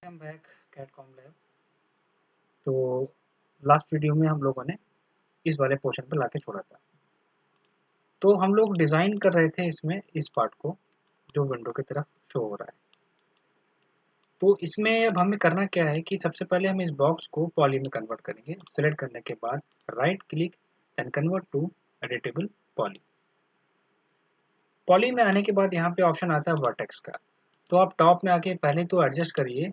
Welcome back कैटकॉम lab. तो last video में हम लोगों ने इस वाले पोर्शन पर लाके छोड़ा था। तो हम लोग डिज़ाइन कर रहे थे इसमें इस पार्ट को जो विंडो की तरफ शो हो रहा है। तो इसमें अब हमें करना क्या है कि सबसे पहले हम इस बॉक्स को पॉली में कन्वर्ट करेंगे। सेलेक्ट करने के बाद right click and convert to editable poly. Poly में आने के बाद यहाँ पे ऑप्शन आता है वर्टेक्स का। तो आप टॉप में आके पहले तो एडजस्ट करिए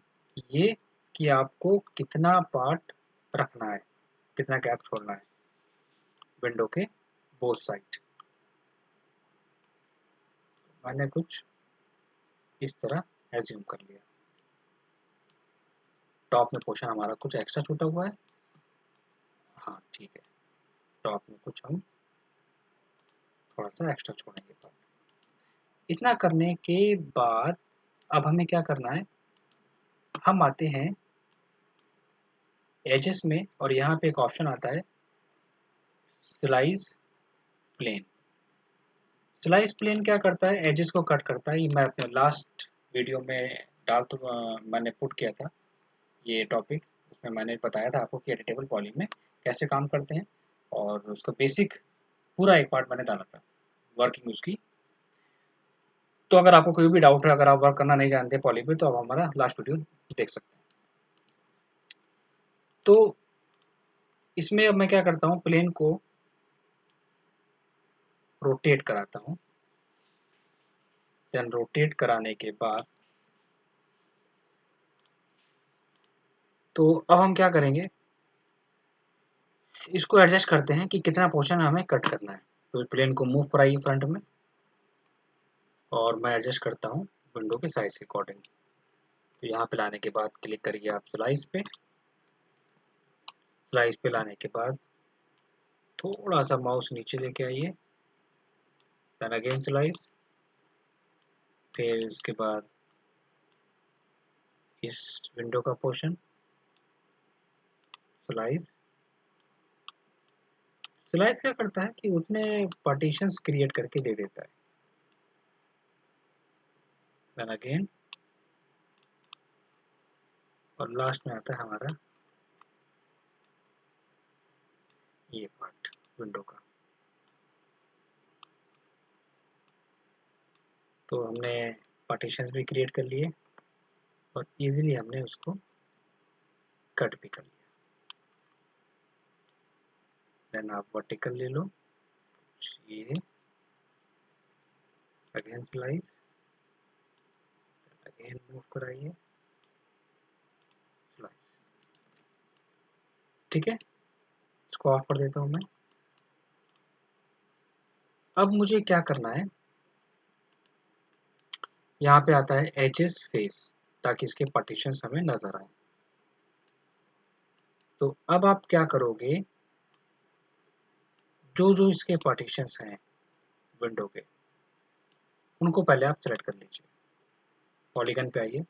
ये कि आपको कितना पार्ट रखना है, कितना गैप छोड़ना है विंडो के बोथ साइड। मैंने कुछ इस तरह एज्यूम कर लिया। टॉप में पोर्शन हमारा कुछ एक्स्ट्रा छूटा हुआ है। हाँ ठीक है, टॉप में कुछ हम थोड़ा सा एक्स्ट्रा छोड़ेंगे पार्ट। इतना करने के बाद अब हमें क्या करना है, हम आते हैं एजेस में और यहाँ पे एक ऑप्शन आता है स्लाइस प्लेन। स्लाइस प्लेन क्या करता है, एजेस को कट करता है। ये मैं अपने लास्ट वीडियो में मैंने पुट किया था ये टॉपिक। उसमें मैंने बताया था आपको कि एडिटेबल पॉली में कैसे काम करते हैं और उसका बेसिक पूरा एक पार्ट मैंने डाला था वर्किंग उसकी। तो अगर आपको कोई भी डाउट है, अगर आप वर्क करना नहीं जानते पॉली पे, तो आप हमारा लास्ट वीडियो देख सकते हैं। तो इसमें अब मैं क्या करता हूँ, प्लेन को रोटेट कराता हूँ। देन रोटेट कराने के बाद तो अब हम क्या करेंगे, इसको एडजस्ट करते हैं कि कितना पोर्शन हमें कट करना है। तो प्लेन को मूव कराइए फ्रंट में और मैं एडजस्ट करता हूँ विंडो के साइज के अकॉर्डिंग। तो यहाँ पे लाने के बाद क्लिक करिए आप स्लाइस पे। स्लाइस पे लाने के बाद थोड़ा सा माउस नीचे लेके आइए, देन अगेन स्लाइस। फिर इसके बाद इस विंडो का पोर्शन स्लाइस। स्लाइस क्या करता है कि उतने पार्टीशंस क्रिएट करके दे देता है। देन अगेन और लास्ट में आता है हमारा ये पार्ट विंडो का। तो हमने पार्टीशंस भी क्रिएट कर लिए और इजीली हमने उसको कट भी कर लिया। देन आप वर्टिकल ले लो, ये अगेन स्लाइस, अगेन मूव कराइए स्लाइस। ठीक है, इसको ऑफ कर देता हूँ मैं। अब मुझे क्या करना है, यहाँ पे आता है एजेस फेस, ताकि इसके पार्टीशंस हमें नजर आए। तो अब आप क्या करोगे, जो जो इसके पार्टीशंस हैं विंडो के, उनको पहले आप सेलेक्ट कर लीजिए। पॉलीगन पे आइए,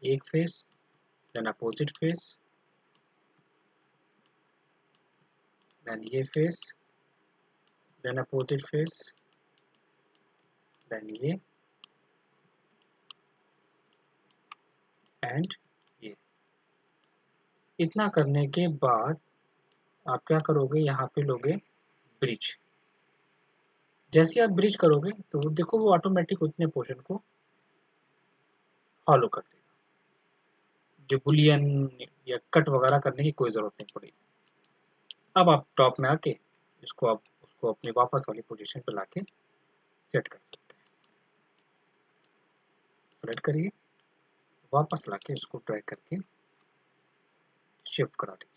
एक face, then opposite face, then ये face, then opposite face, then ये एंड ये। इतना करने के बाद आप क्या करोगे, यहाँ पे लोगे ब्रिज। जैसे आप ब्रिज करोगे तो देखो वो ऑटोमेटिक उतने पोर्शन को फॉलो कर देगा। जो बुलियन या कट वगैरह करने की कोई ज़रूरत नहीं पड़ेगी। अब आप टॉप में आके इसको आप उसको अपनी वापस वाली पोजीशन पे लाके सेट कर सकते हैं। सेलेक्ट करिए, वापस लाके इसको ड्रैग करके शिफ्ट करा दीजिए।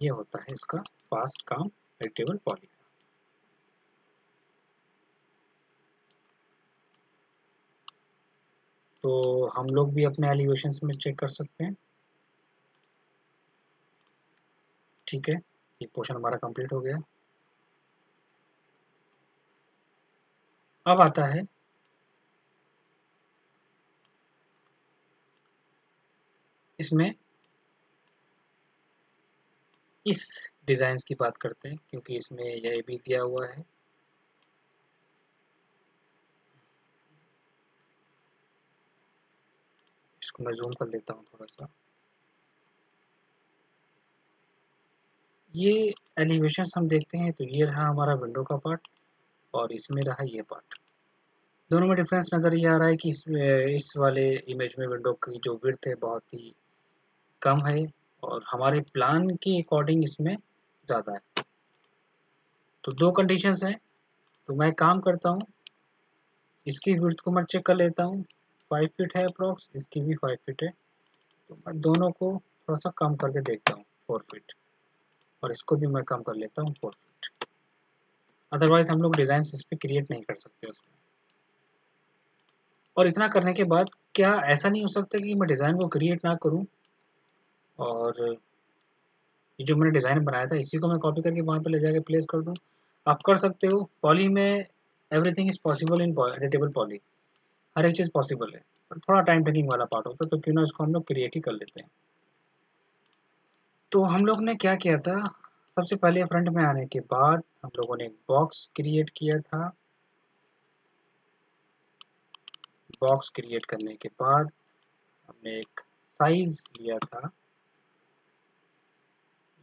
ये होता है इसका फास्ट काम एडिटेबल पॉली का। तो हम लोग भी अपने एलिवेशंस में चेक कर सकते हैं। ठीक है, ये पोर्शन हमारा कंप्लीट हो गया। अब आता है इसमें इस डिज़ाइंस की बात करते हैं, क्योंकि इसमें यह भी दिया हुआ है। इसको मैं जूम कर लेता हूँ थोड़ा सा। ये एलिवेशन हम देखते हैं तो ये रहा हमारा विंडो का पार्ट और इसमें रहा ये पार्ट। दोनों में डिफरेंस नज़र ये आ रहा है कि इस वाले इमेज में विंडो की जो विड्थ है बहुत ही कम है और हमारे प्लान के अकॉर्डिंग इसमें ज़्यादा है। तो दो कंडीशंस हैं। तो मैं काम करता हूँ, इसकी विड्थ को मैं चेक कर लेता हूँ। 5 फीट है अप्रॉक्स, इसकी भी 5 फीट है। तो मैं दोनों को थोड़ा सा कम करके देखता हूँ 4 फीट, और इसको भी मैं कम कर लेता हूँ 4 फीट। अदरवाइज हम लोग डिज़ाइन इस पर क्रिएट नहीं कर सकते उसमें। और इतना करने के बाद क्या ऐसा नहीं हो सकता कि मैं डिज़ाइन को क्रिएट ना करूँ और ये जो मैंने डिज़ाइन बनाया था इसी को मैं कॉपी करके वहाँ पे ले जाके प्लेस कर दूँ? आप कर सकते हो। पॉली में everything is possible in editable poly, हर एक चीज़ पॉसिबल है, पर थोड़ा टाइम टेकिंग वाला पार्ट होता है, तो क्यों ना इसको हम लोग क्रिएट ही कर लेते हैं। तो हम लोग ने क्या किया था, सबसे पहले फ्रंट में आने के बाद हम लोगों ने एक बॉक्स क्रिएट किया था। बॉक्स क्रिएट करने के बाद हमने एक साइज लिया था,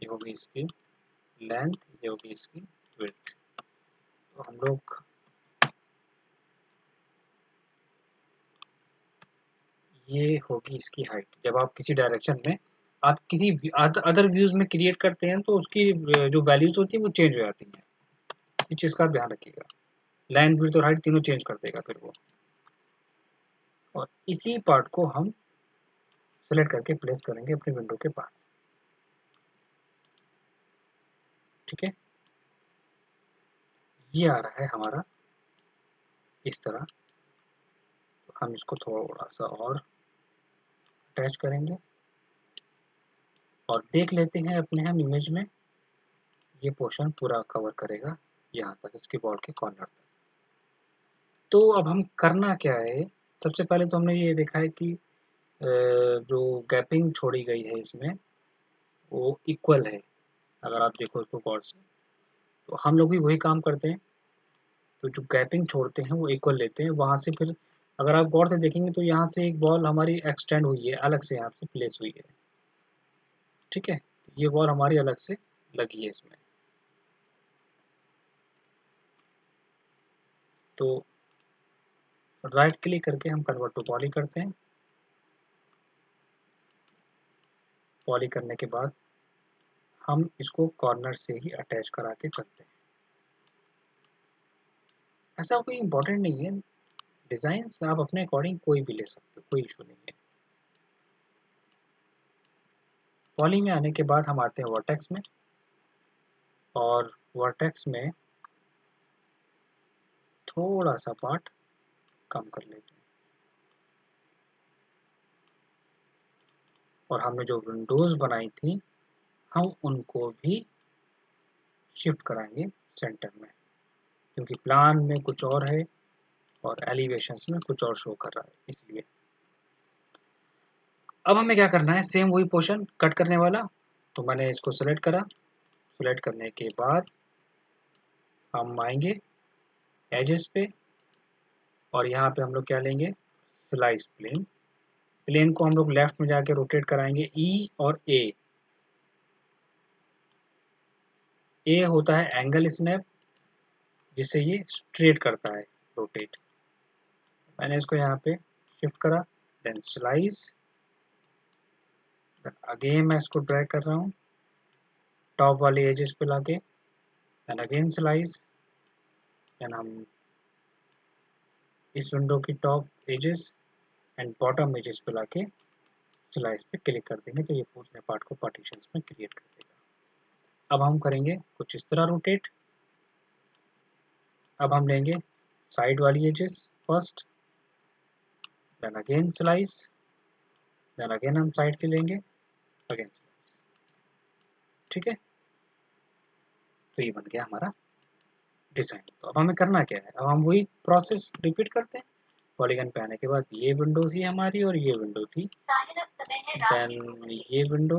ये होगी इसकी लेंथ, ये होगी इसकी विड्थ। तो हम लोग ये होगी इसकी हाइट। जब आप किसी डायरेक्शन में आप किसी अदर व्यूज में क्रिएट करते हैं तो उसकी जो वैल्यूज होती है वो चेंज हो जाती हैं। इस चीज़ का आप ध्यान रखिएगा। लाइन विड्थ और हाइट तीनों चेंज कर देगा फिर वो। और इसी पार्ट को हम सेलेक्ट करके प्लेस करेंगे अपनी विंडो के पास। ठीक है, ये आ रहा है हमारा इस तरह। तो हम इसको थोड़ा सा और अटैच करेंगे और देख लेते हैं अपने हम इमेज में ये पोर्शन पूरा कवर करेगा यहाँ तक, इसके बॉल के कॉर्नर तक। तो अब हम करना क्या है, सबसे पहले तो हमने ये देखा है कि जो गैपिंग छोड़ी गई है इसमें वो इक्वल है। अगर आप देखो इसको गौर से, तो हम लोग भी वही काम करते हैं। तो जो गैपिंग छोड़ते हैं वो इक्वल लेते हैं, वहाँ से फिर अगर आप गौर से देखेंगे तो यहाँ से एक बॉल हमारी एक्सटेंड हुई है, अलग से यहाँ से प्लेस हुई है। ठीक है, ये बॉल हमारी अलग से लगी है इसमें। तो राइट क्लिक करके हम कन्वर्ट टू पॉली करते हैं। पॉली करने के बाद हम इसको कॉर्नर से ही अटैच करा के करते हैं। ऐसा कोई इम्पोर्टेंट नहीं है, डिज़ाइन आप अपने अकॉर्डिंग कोई भी ले सकते हो, कोई इशू नहीं है। पॉली में आने के बाद हम आते हैं वर्टेक्स में, और वर्टेक्स में थोड़ा सा पार्ट कम कर लेते हैं। और हमने जो विंडोज़ बनाई थी हम उनको भी शिफ्ट कराएंगे सेंटर में, क्योंकि प्लान में कुछ और है और एलिवेशंस में कुछ और शो कर रहा है, इसलिए। अब हमें क्या करना है, सेम वही पोर्शन कट करने वाला। तो मैंने इसको सेलेक्ट करा। सेलेक्ट करने के बाद हम आएंगे एजेस पे और यहाँ पे हम लोग क्या लेंगे, स्लाइस प्लेन। प्लेन को हम लोग लेफ्ट में जाके रोटेट कराएंगे ई और ए। ए होता है एंगल स्नैप, जिससे ये स्ट्रेट करता है रोटेट। मैंने इसको यहाँ पे शिफ्ट करा, देन स्लाइस, देन अगेन मैं इसको ड्रैग कर रहा हूँ टॉप वाले एजेस पे लाके, देन अगेन स्लाइस, देन हम इस विंडो की top edges and bottom edges पे लाके स्लाइस पे क्लिक कर देंगे, तो ये पूरे पार्ट को पार्टीशंस में क्रिएट कर देगा। अब हम करेंगे कुछ इस तरह रोटेट। अब हम लेंगे साइड वाली edges first, then again slice, then again हम साइड के लेंगे, अगेन स्लाइस। ठीक है, तो ये बन गया हमारा डिज़ाइन। तो अब हमें करना क्या है, अब हम वही प्रोसेस रिपीट करते हैं। पॉलीगन पे आने के बाद ये विंडो थी हमारी और ये विंडो थी, देन ये विंडो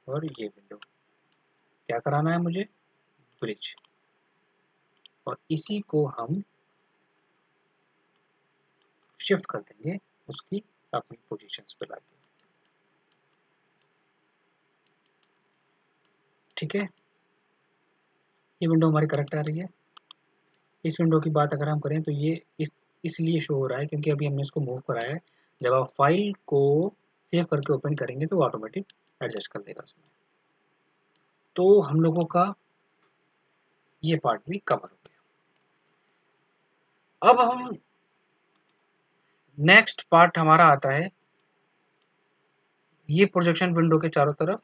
और ये विंडो। क्या कराना है मुझे, ब्रिज। और इसी को हम शिफ्ट कर देंगे उसकी अपनी पोजीशंस पे लाके। ठीक है, ये विंडो हमारी करेक्ट आ रही है। इस विंडो की बात अगर हम करें तो ये इसलिए शो हो रहा है क्योंकि अभी हमने इसको मूव कराया है। जब आप फाइल को सेव करके ओपन करेंगे तो ऑटोमेटिक एडजस्ट कर देगा उसमें। तो हम लोगों का ये पार्ट भी कवर हो गया। अब हम नेक्स्ट पार्ट हमारा आता है ये प्रोजेक्शन विंडो के चारों तरफ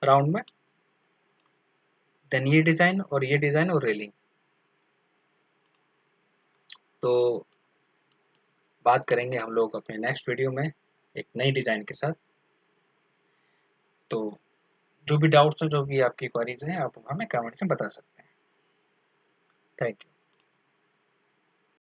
राउंड में, देन ये डिज़ाइन और ये डिज़ाइन और रेलिंग। तो बात करेंगे हम लोग अपने नेक्स्ट वीडियो में एक नई डिज़ाइन के साथ। तो जो भी डाउट्स हैं, जो भी आपकी क्वेरीज हैं, आप हमें कमेंट में बता सकते हैं। Thank you.